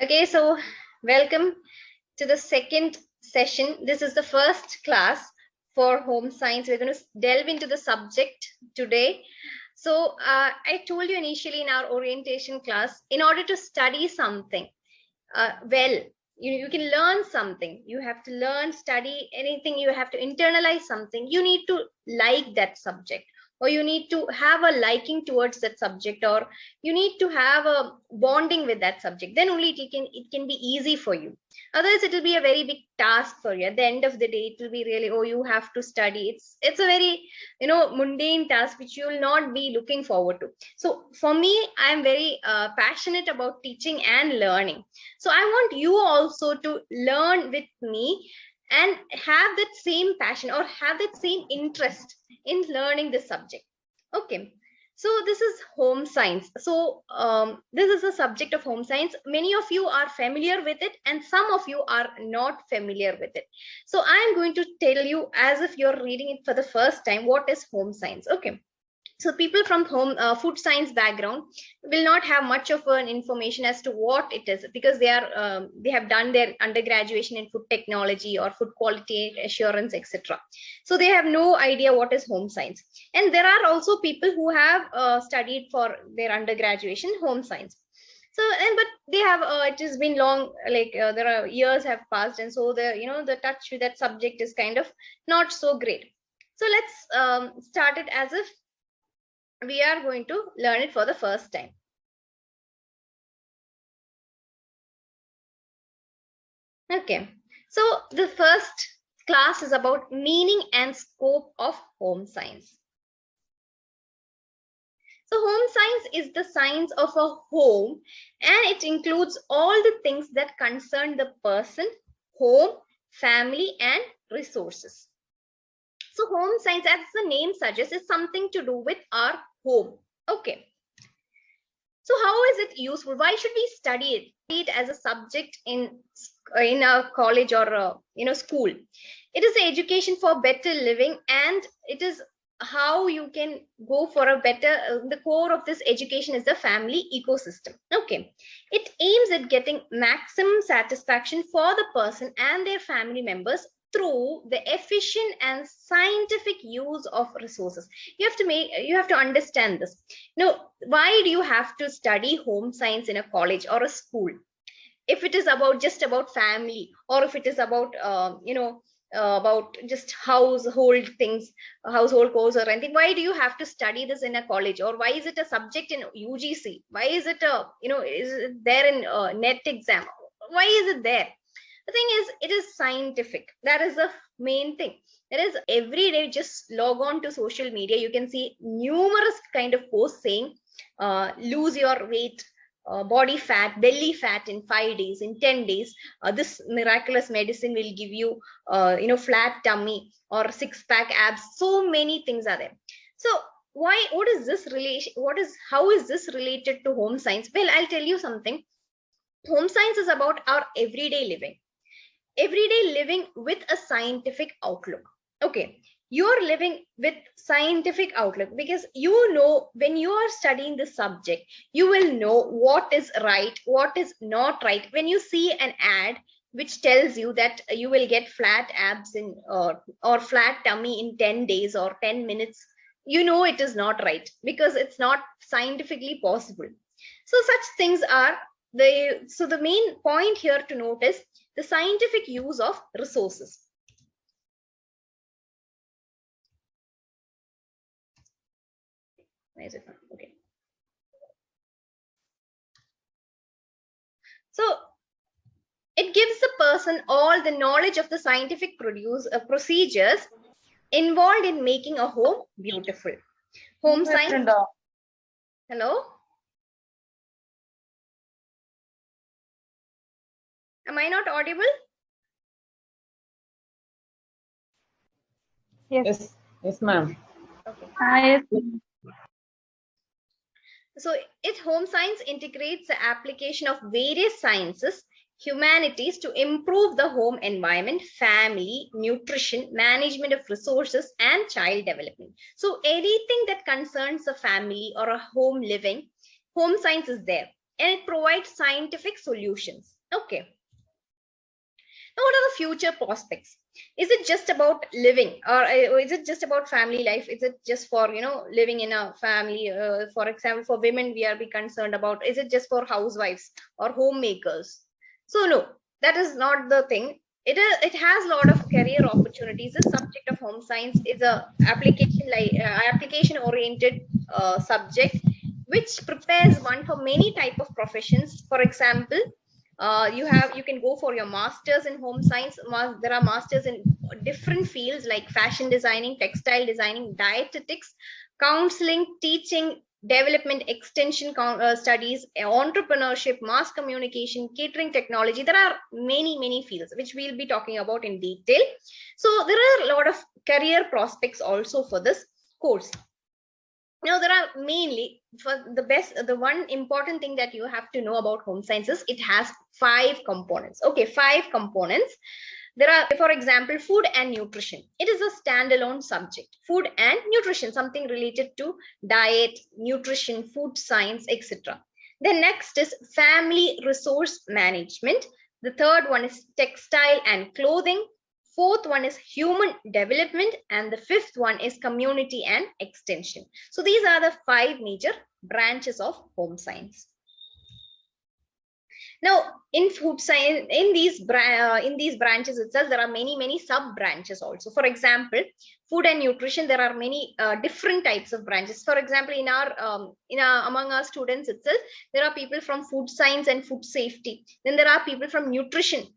Okay, so welcome to the second session. This is the first class for home science. We're going to delve into the subject today. So, I told you initially in our orientation class, in order to study something well, you can learn something. You have to learn, study anything, you have to internalize something. You need to like that subject, or you need to have a liking towards that subject, or you need to have a bonding with that subject. Then only it can be easy for you. Otherwise it will be a very big task for you. At the end of the day, it will be really, oh, you have to study. It's a very mundane task which you will not be looking forward to. So for me, I am very passionate about teaching and learning. So I want you also to learn with me and have that same passion or have that same interest in learning this subject. Okay, so this is home science. So this is the subject of home science. Many of you are familiar with it and some of you are not familiar with it. So I am going to tell you, as if you're reading it for the first time, what is home science. Okay, so people from home food science background will not have much of an information as to what it is, because they have done their undergraduation in food technology or food quality assurance, etc. So they have no idea what is home science. And there are also people who have studied for their undergraduation home science. So, and but they have it has been long, like there are years have passed, and so the touch with that subject is kind of not so great. So let's start it as if we are going to learn it for the first time. Okay, so the first class is about meaning and scope of home science. So home science is the science of a home, and it includes all the things that concern the person, home, family, and resources. So home science, as the name suggests, is something to do with our home. Okay, so how is it useful? Why should we study it as a subject in a college or school? It is the education for better living, and it is how you can go for a better. The core of this education is the family ecosystem. Okay, it aims at getting maximum satisfaction for the person and their family members through the efficient and scientific use of resources. You have to understand this. Why do you have to study home science in a college or a school? If it is about just about family, or if it is about just household things, household course or anything, why do you have to study this in a college? Or why is it a subject in UGC? Why is it is it there in net exam? Why is it there? The thing is, it is scientific. That is the main thing. There is, every day, just log on to social media, you can see numerous kind of posts saying lose your weight, body fat, belly fat in 5 days, in 10 days. This miraculous medicine will give you flat tummy or six-pack abs. So many things are there. So what is this relation? How is this related to home science? Well, I'll tell you something. Home science is about our everyday living with a scientific outlook. Okay, you're living with scientific outlook because when you are studying the subject, you will know what is right, what is not right. When you see an ad which tells you that you will get flat abs in or flat tummy in 10 days or 10 minutes, it is not right, because it's not scientifically possible. So such things are the main point here to note is the scientific use of resources. Why is it not? Okay. So it gives the person all the knowledge of the scientific procedures involved in making a home beautiful. Home science. Hello? Am I not audible? Yes. Yes, ma'am. Okay. Yes. So home science integrates the application of various sciences, humanities, to improve the home environment, family, nutrition, management of resources, and child development. So anything that concerns a family or a home living, home science is there. and it provides scientific solutions. Okay. Now, what are the future prospects? Is it just about living, or is it just about family life? Is it just for living in a family? For example, for women, we are be concerned about. Is it just for housewives or homemakers? So no, that is not the thing. It has a lot of career opportunities. The subject of home science is a application oriented subject which prepares one for many type of professions. For example, you can go for your masters in home science. There are masters in different fields like fashion designing, textile designing, dietetics, counseling, teaching, development, extension studies, entrepreneurship, mass communication, catering technology. There are many fields which we'll be talking about in detail. So there are a lot of career prospects also for this course. Now, there are mainly, for the one important thing that you have to know about home sciences, it has 5 components. Okay, 5 components. There are, for example, food and nutrition. It is a standalone subject. Food and nutrition, something related to diet, nutrition, food science, etc. The next is family resource management. The third one is textile and clothing. Fourth one is human development, and the fifth one is community and extension. So these are the 5 major branches of home science. Now, in food science, in these branches itself, there are many sub branches also. For example, food and nutrition, there are many different types of branches. For example, in our among our students itself, there are people from food science and food safety. Then there are people from nutrition.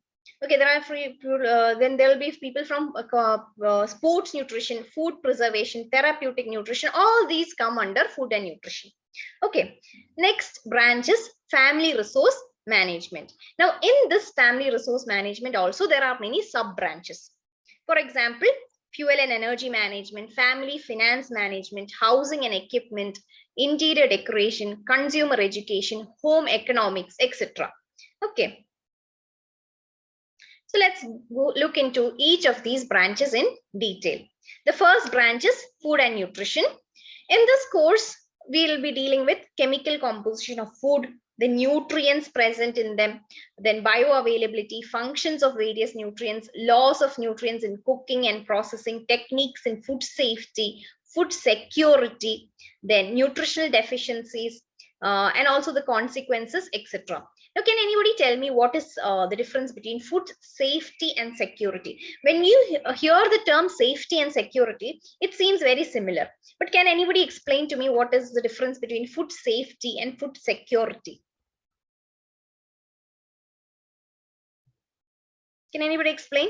Okay, there are then there will be people from sports nutrition, food preservation, therapeutic nutrition. All these come under food and nutrition. Okay, next branch is family resource management. Now, in this family resource management also, there are many sub branches. For example, fuel and energy management, family finance management, housing and equipment, interior decoration, consumer education, home economics, etc. Okay. So let's look into each of these branches in detail. The first branch is food and nutrition. In this course, we'll be dealing with chemical composition of food, the nutrients present in them, then bioavailability, functions of various nutrients, laws of nutrients in cooking and processing, techniques in food safety, food security, then nutritional deficiencies, and also the consequences, etc. Now, can anybody tell me what is the difference between food safety and security? When you hear the term safety and security, it seems very similar. But can anybody explain to me what is the difference between food safety and food security? Can anybody explain?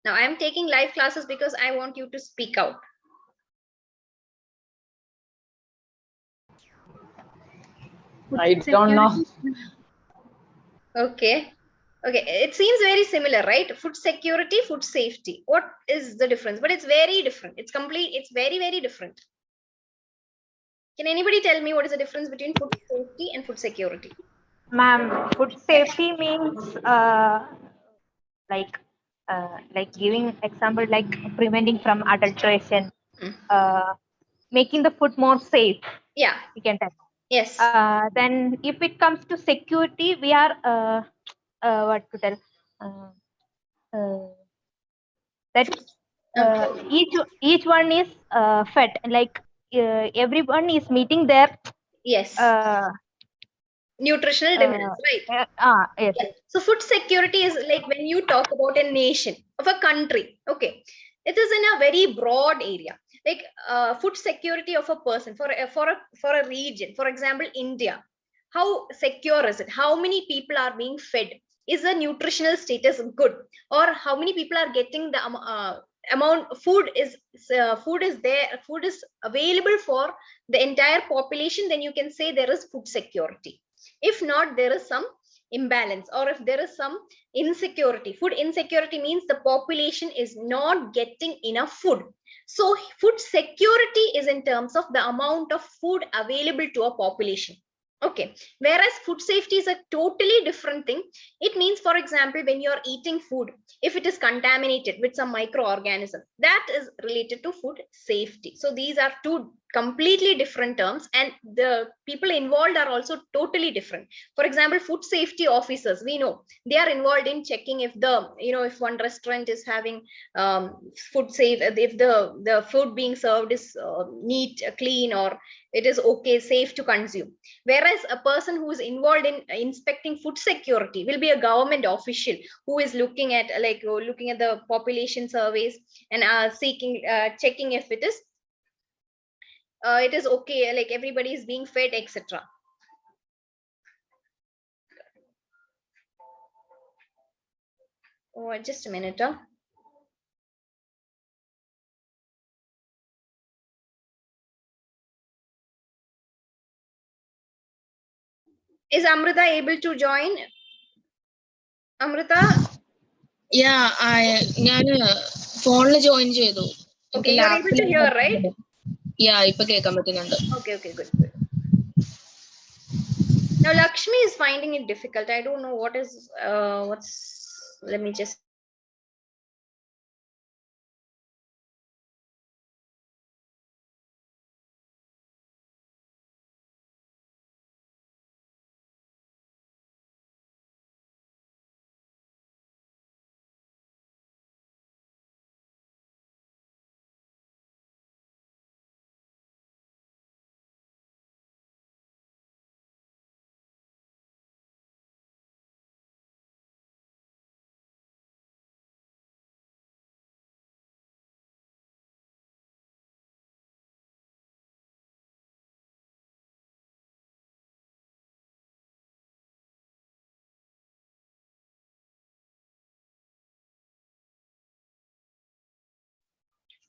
Now, I am taking live classes because I want you to speak out. I don't know. Okay. Okay, it seems very similar, right? Food security, food safety. What is the difference? But it's very different. It's very different. Can anybody tell me what is the difference between food safety and food security? Ma'am, food safety means like giving example, like preventing from adulteration, making the food more safe. Yeah. We can tell. Yes. Then if it comes to security, we are what to tell, that each one is fed, like everyone is meeting their yes nutritional demands, right? Yes. Yeah. So food security is like when you talk about a nation of a country. Okay, it is in a very broad area, like food security of a person for a region. For example, India, how secure is it? How many people are being fed? Is the nutritional status good? Or how many people are getting the amount food is there, food is available for the entire population? Then you can say there is food security. If not, there is some imbalance, or if there is some insecurity. Food insecurity means the population is not getting enough food. So food security is in terms of the amount of food available to a population. Okay, whereas food safety is a totally different thing. It means, for example, when you're eating food, if it is contaminated with some microorganism, that is related to food safety. So these are two completely different terms, and the people involved are also totally different. For example, food safety officers, we know they are involved in checking if the, if one restaurant is having food safe, if the food being served is neat, clean, or it is okay, safe to consume. Whereas a person who is involved in inspecting food security will be a government official who is looking at the population surveys and checking if it is okay, like everybody is being fed, etc. Oh, just a minute. Is Amrita able to join? Amrita? Yeah, ഞാൻ ഫോണിൽ join ചെയ്തു. Okay, you are able to hear, right? Yeah, ഇപ്പൊ കേൾക്കാൻ പറ്റുന്നുണ്ട്. Okay, good. Now Lakshmi is finding it difficult. I don't know let me just.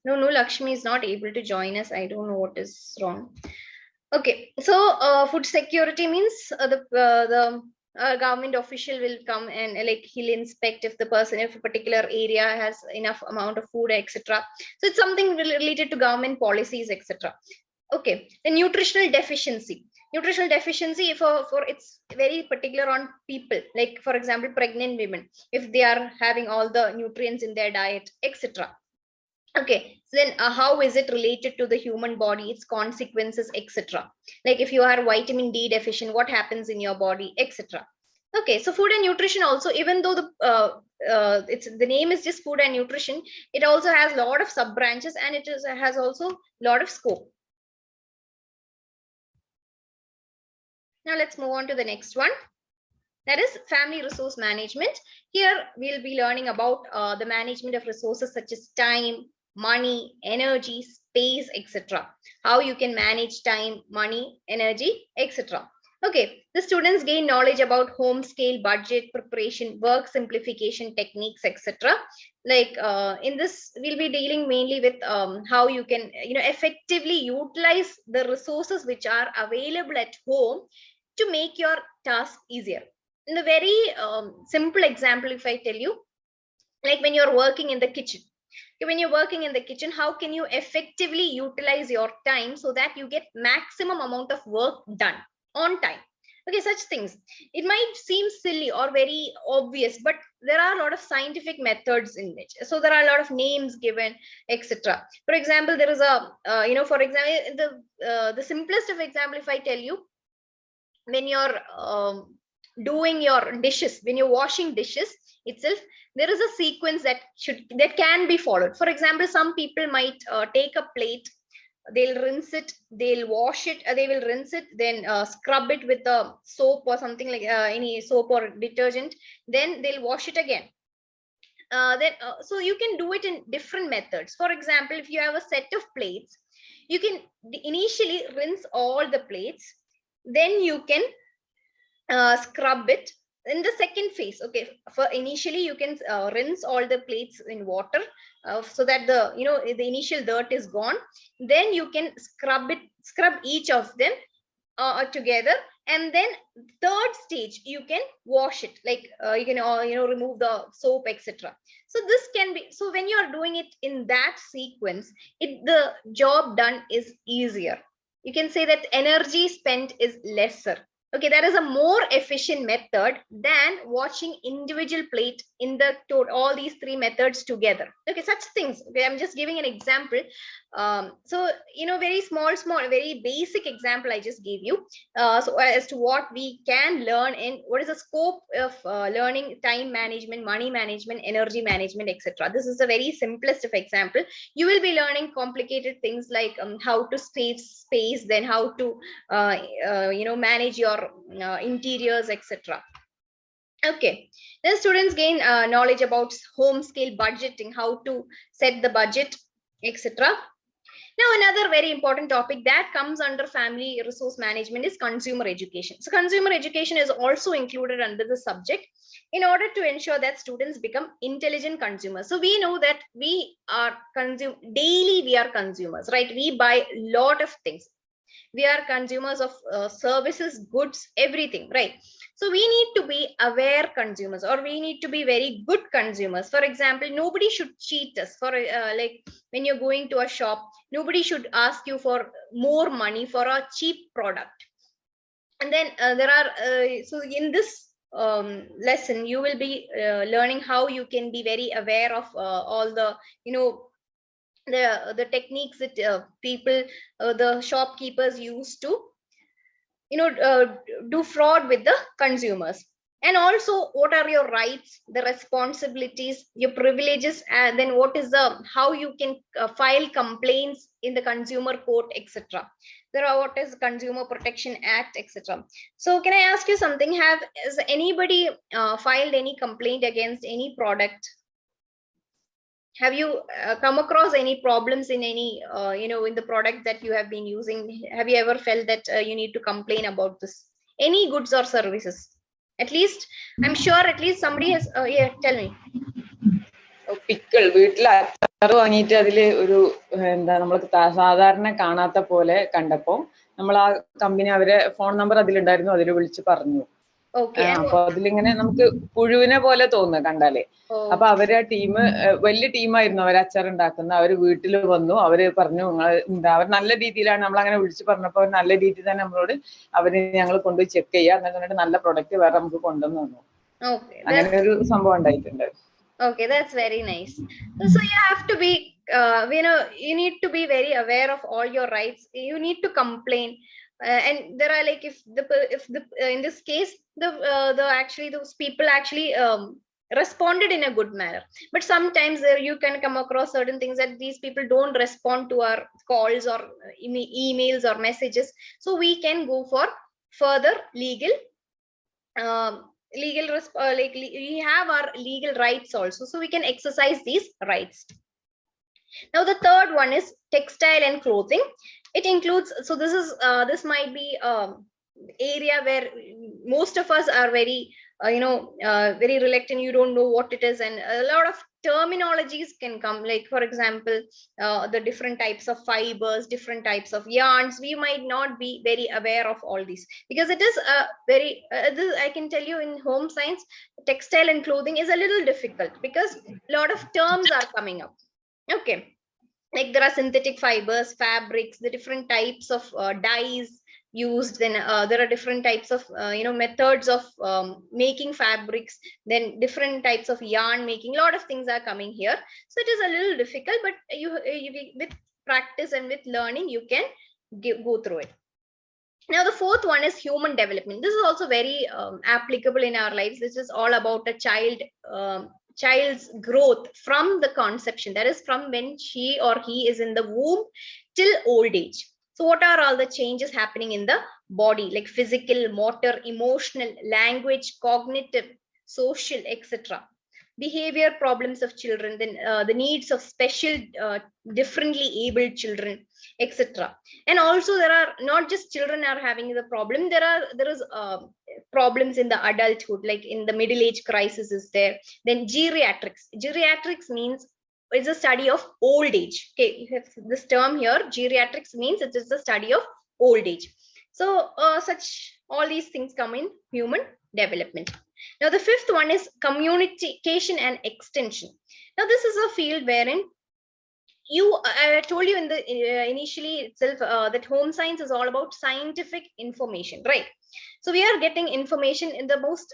No, Lakshmi is not able to join us. I don't know what is wrong. Okay, so food security means the government official will come and like he'll inspect if a particular area has enough amount of food, etc. So it's something related to government policies, etc. Okay, the nutritional deficiency. Nutritional deficiency for it's very particular on people, like for example pregnant women, if they are having all the nutrients in their diet, etc. Okay, so then how is it related to the human body, its consequences, etc. Like if you are vitamin D deficient, what happens in your body, etc. Okay, so food and nutrition also, even though the name is just food and nutrition, it also has a lot of sub branches, and has also a lot of scope. Now let's move on to the next one. That is family resource management. Here we'll be learning about the management of resources such as time, money, energy, space, etc. How you can manage time, money, energy, etc. Okay, the students gain knowledge about home scale, budget preparation, work simplification techniques, etc. Like in this, we'll be dealing mainly with how you can effectively utilize the resources which are available at home to make your task easier. In the very simple example, if I tell you, like when you're working in the kitchen, how can you effectively utilize your time so that you get maximum amount of work done on time? Okay, such things, it might seem silly or very obvious, but there are a lot of scientific methods in which, so there are a lot of names given, etc. For example, there is a for example, the simplest of example, if I tell you, when you're doing your dishes, when you're washing dishes itself, there is a sequence that can be followed. For example, some people might take a plate, they'll rinse it, they'll wash it, they will rinse it, then scrub it with the soap or something like any soap or detergent, then they'll wash it again. So you can do it in different methods. For example, if you have a set of plates, you can initially rinse all the plates, then you can scrub it in the second phase. Okay, for initially you can rinse all the plates in water so that the initial dirt is gone. Then you can scrub each of them together, and then third stage you can wash it, like you can remove the soap, etc. So this can be, so when you are doing it in that sequence, the job done is easier. You can say that energy spent is lesser. Okay, that is a more efficient method than watching individual plate in the all these three methods together. Okay, such things. Okay, I'm just giving an example. So very small, very basic example I just gave you. So as to what we can learn and what is the scope of learning time management, money management, energy management, etc. This is the very simplest of example. You will be learning complicated things like how to save space, then how to manage your interiors, etc. Okay, then students gain knowledge about home scale budgeting, how to set the budget, etc. Now, another very important topic that comes under family resource management is consumer education. So consumer education is also included under the subject in order to ensure that students become intelligent consumers. So we know that we are daily, we are consumers, right? We buy a lot of things. We are consumers of services, goods, everything, right? So we need to be aware consumers, or we need to be very good consumers. For example, nobody should cheat us. For like when you're going to a shop, nobody should ask you for more money for a cheap product. And then there are so in this lesson you will be learning how you can be very aware of all the the techniques that people the shopkeepers use to do fraud with the consumers. And also, what are your rights, the responsibilities, your privileges, and then what is the how you can file complaints in the consumer court, etc. There are what is Consumer Protection Act, etc. So can I ask you something? Has anybody filed any complaint against any product? Have you come across any problems in any in the product that you have been using? Have you ever felt that you need to complain about this, any goods or services? At least I'm sure at least somebody has yeah, tell me. Pickle വീട്ടിൽ അച്ചാറ് വാങ്ങിയിട്ട് അതില് ഒരു എന്താ നമ്മൾ സാധാരണ കാണാത്ത പോലെ കണ്ടപ്പോ നമ്മൾ ആ കമ്പനി അവരെ ഫോൺ നമ്പർ അതിലുണ്ടായിരുന്നു, അതിൽ വിളിച്ച് പറഞ്ഞു. അപ്പൊ അതിലിങ്ങനെ നമുക്ക് പുഴുവിനെ പോലെ തോന്നുക കണ്ടാലേ. അപ്പൊ അവരെ ടീം വലിയ ടീമായിരുന്നു, അവർ അച്ചാറുണ്ടാക്കുന്ന. അവര് വീട്ടിൽ വന്നു, അവര് പറഞ്ഞു എന്താ അവർ നല്ല രീതിയിലാണ് നമ്മളങ്ങനെ വിളിച്ചു പറഞ്ഞപ്പോ അവർ നല്ല രീതിയിൽ തന്നെ നമ്മളോട് അവര് ഞങ്ങൾ കൊണ്ടുപോയി ചെക്ക് ചെയ്യാം എന്നിട്ട് നല്ല പ്രൊഡക്റ്റ് വേറെ നമുക്ക് കൊണ്ടുവന്നു തന്നു. അങ്ങനെ ഒരു സംഭവം ഉണ്ടായിട്ടുണ്ട്. Okay, that's very nice. So you have to be you need to be very aware of all your rights. You need to complain. And there are like if the in this case the actually those people actually responded in a good manner, but sometimes you can come across certain things that these people don't respond to our calls or emails or messages. So we can go for further legal like we have our legal rights also, so we can exercise these rights. Now the third one is textile and clothing. It includes, so this is this might be area where most of us are very very reluctant. You don't know what it is, and a lot of terminologies can come, like for example the different types of fibers, different types of yarns. We might not be very aware of all these because it is very this, I can tell you, in home science textile and clothing is a little difficult because a lot of terms are coming up. Okay, like there are synthetic fibers, fabrics, the different types of dyes used, then there are different types of methods of making fabrics, then different types of yarn making. A lot of things are coming here, so it is a little difficult, but you with practice and with learning you can go through it. Now the fourth one is human development. This is also very applicable in our lives. This is all about a child's growth from the conception, that is from when she or he is in the womb till old age. So what are all the changes happening in the body, like physical, motor, emotional, language, cognitive, social, etc. Behavior problems of children, then the needs of special differently abled children, etc. And also there are not just children are having the problem, there is problems in the adulthood, like in the middle age crisis is there. Then geriatrics means it's a study of old age. Okay, you have this term here, geriatrics means it is the study of old age. So such all these things come in human development. Now the fifth one is communication and extension. Now this is a field wherein I told you in the initially itself that home science is all about scientific information, right? So we are getting information in the most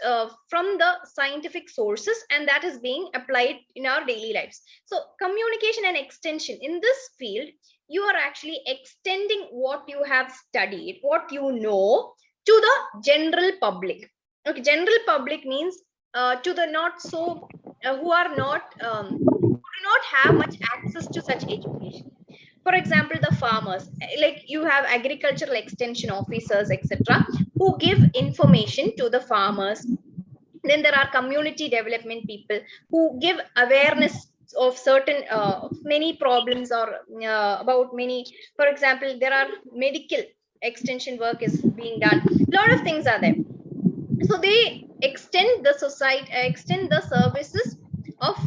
from the scientific sources, and that is being applied in our daily lives. So communication and extension in this field, you are actually extending what you have studied, what you know, to the general public. Okay, general public means to the not so who are not who do not have much access to such education. For example, the farmers, like you have agricultural extension officers, etc., who give information to the farmers. Then there are community development people who give awareness of certain many problems, or about many. For example, there are medical extension work is being done, a lot of things are there. So they extend the society, extend the services of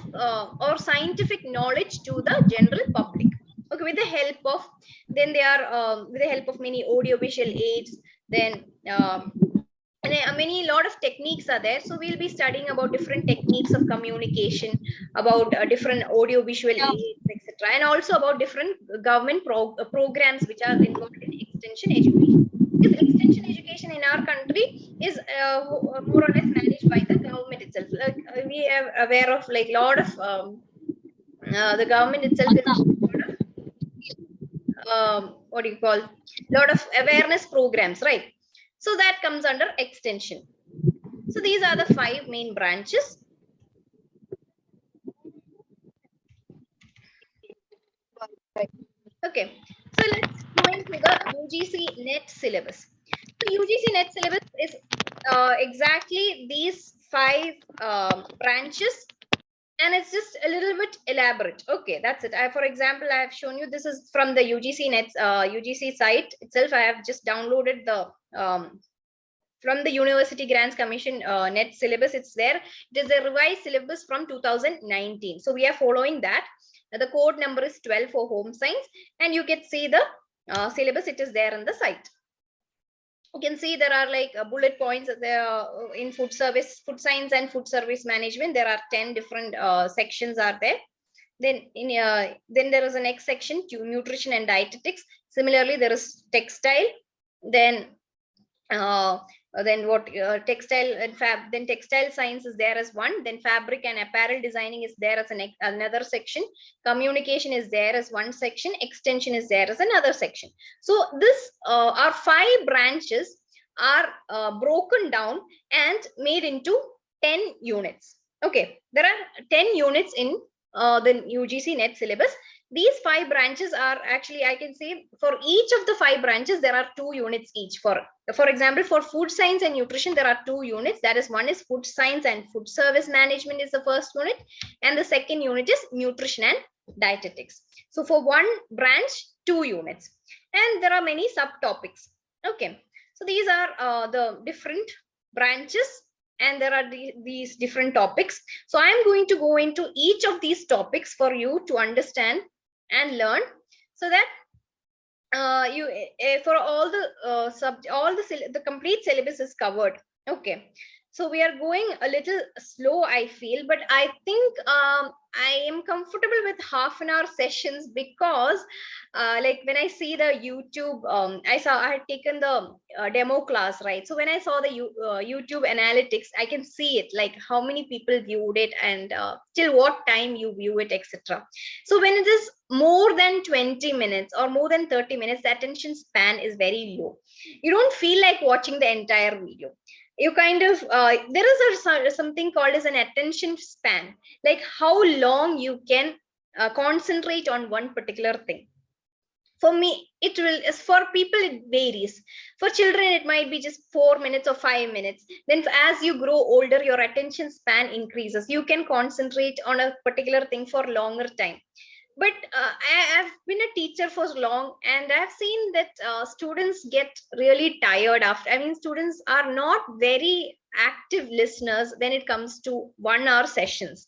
or scientific knowledge to the general public. Okay, with the help of, then they are with the help of many audiovisual aids, then and many lot of techniques are there. So we'll be studying about different techniques of communication, about different audiovisual aids, etc., and also about different government programs which are involved in extension education. Because extension education in our country is more or less managed by the government itself. Like we are aware of like lot of the government itself is what do you call, lot of awareness programs, right? So that comes under extension. So these are the 5 main branches. Okay, so let's go into the UGC NET syllabus. So UGC NET syllabus is exactly these 5 branches, and it's just a little bit elaborate. Okay, that's it. For example, I have shown you, this is from the UGC NET UGC site itself. I have just downloaded the from the University Grants Commission NET syllabus. It's there. It is a revised syllabus from 2019. So we are following that. The code number is 12 for home science, and you can see the syllabus. It is there on the site. You can see there are like bullet points there in food service, food science and food service management. There are 10 different sections are there. Then in then there is a next section to nutrition and dietetics. Similarly, there is textile. Then what textile and then textile science is there as one. Then fabric and apparel designing is there as another section. Communication is there as one section. Extension is there as another section. So this our 5 branches are broken down and made into 10 units. Okay, there are 10 units in the UGC NET syllabus. These 5 branches are actually, I can say, for each of the 5 branches there are 2 units each. For example, for food science and nutrition there are 2 units. That is, one is food science and food service management is the first unit, and the second unit is nutrition and dietetics. So for one branch, 2 units, and there are many subtopics. Okay, so these are the different branches, and there are these different topics. So I am going to go into each of these topics for you to understand and learn, so that you for all the the complete syllabus is covered. Okay, so we are going a little slow, I feel, but I think I am comfortable with half an hour sessions, because like when I see the YouTube, I had taken the demo class, right? So when I saw the YouTube analytics, I can see it, like how many people viewed it, and till what time you view it, etc. So when it is more than 20 minutes or more than 30 minutes, the attention span is very low. You don't feel like watching the entire video. You kind of there is something called as an attention span, like how long you can concentrate on one particular thing. For me, it will, as for people it varies. For children it might be just 4 minutes or 5 minutes. Then as you grow older, your attention span increases. You can concentrate on a particular thing for longer time. But I've been a teacher for long, and I've seen that students get really tired after. I mean, students are not very active listeners when it comes to 1 hour sessions.